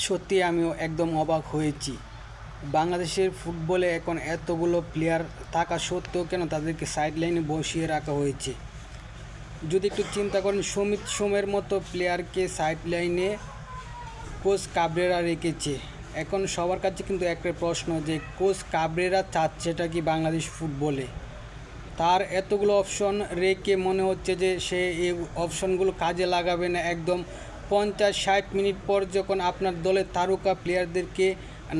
সত্যি আমিও একদম অবাক হয়েছি। বাংলাদেশের ফুটবলে এখন এতগুলো প্লেয়ার থাকা সত্ত্বেও কেন তাদেরকে সাইড লাইনে বসিয়ে রাখা হয়েছে। যদি একটু চিন্তা করেন, সমিত সোমের মতো প্লেয়ারকে সাইড লাইনে কোচ কাবরেরা রেখেছে। এখন সবার কাছে কিন্তু একটা প্রশ্ন যে কোচ কাবরেরা চাচ্ছেটা কি বাংলাদেশ ফুটবলে। তার এতগুলো অপশন রেখে মনে হচ্ছে যে সে এই অপশনগুলো কাজে লাগাবে না। একদম 50-60 মিনিট পর যখন আপনার দলের তারকা প্লেয়ারদেরকে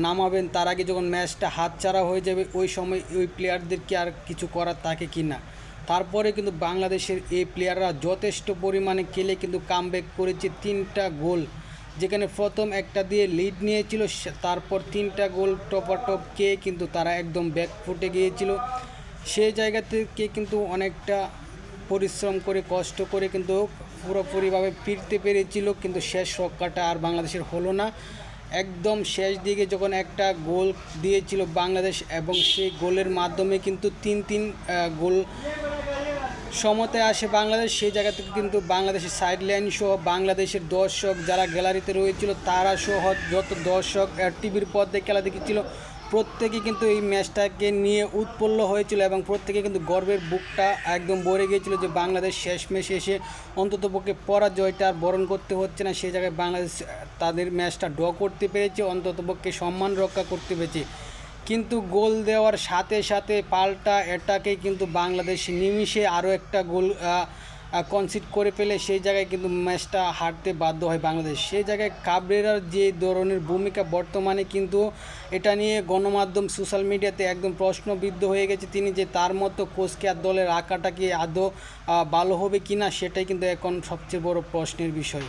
নামাবেন, তার আগে যখন ম্যাচটা হাতছাড়া হয়ে যাবে, ওই সময় ওই প্লেয়ারদেরকে আর কিছু করার থাকে কি না। তারপরে কিন্তু বাংলাদেশের এই প্লেয়াররা যথেষ্ট পরিমাণে খেলে কিন্তু কামব্যাক করেছে 3টা গোল। যেখানে প্রথম একটা দিয়ে লিড নিয়েছিল, তারপর 3টা গোল টপাটপ খেয়ে কিন্তু তারা একদম ব্যাক ফুটে গিয়েছিল। সেই জায়গা থেকে কিন্তু অনেকটা পরিশ্রম করে কষ্ট করে কিন্তু পুরোপুরিভাবে ফিরতে পেরেছিল, কিন্তু শেষ রক্ষাটা আর বাংলাদেশের হলো না। একদম শেষ দিকে যখন একটা গোল দিয়েছিল বাংলাদেশ, এবং সেই গোলের মাধ্যমে কিন্তু 3-3 গোল সমতে আসে বাংলাদেশ। সেই জায়গা থেকে কিন্তু বাংলাদেশের সাইড লাইন সহ বাংলাদেশের দর্শক যারা গ্যালারিতে রয়েছিল তারা সহ যত দর্শক টিভির পর্দায় খেলা দেখেছিল, প্রত্যেকেই কিন্তু এই ম্যাচটাকে নিয়ে উৎফুল্ল হয়েছিল এবং প্রত্যেকে কিন্তু গর্বের বুকটা একদম ভরে গিয়েছিল যে বাংলাদেশ শেষ ম্যাচে এসে অন্ততপক্ষে পরাজয়টা আর বরণ করতে হচ্ছে না। সেই জায়গায় বাংলাদেশ তাদের ম্যাচটা ড্র করতে পেরেছে, অন্ততপক্ষে সম্মান রক্ষা করতে পেরেছে। কিন্তু গোল দেওয়ার সাথে সাথে পাল্টা এটাকে কিন্তু বাংলাদেশ নিমিষে আরও একটা গোল কনসিড করে ফেলে। সেই জায়গায় কিন্তু ম্যাচটা হারতে বাধ্য হয় বাংলাদেশ। সেই জায়গায় কাবরেরার যে ধরনের ভূমিকা বর্তমানে কিন্তু এটা নিয়ে গণমাধ্যম সোশ্যাল মিডিয়াতে একদম প্রশ্নবিদ্ধ হয়ে গেছে। তিনি যে তার মতো কোচকে আর দলে রাখাটা কি আদৌ ভালো হবে কি না, সেটাই কিন্তু এখন সবচেয়ে বড় প্রশ্নের বিষয়।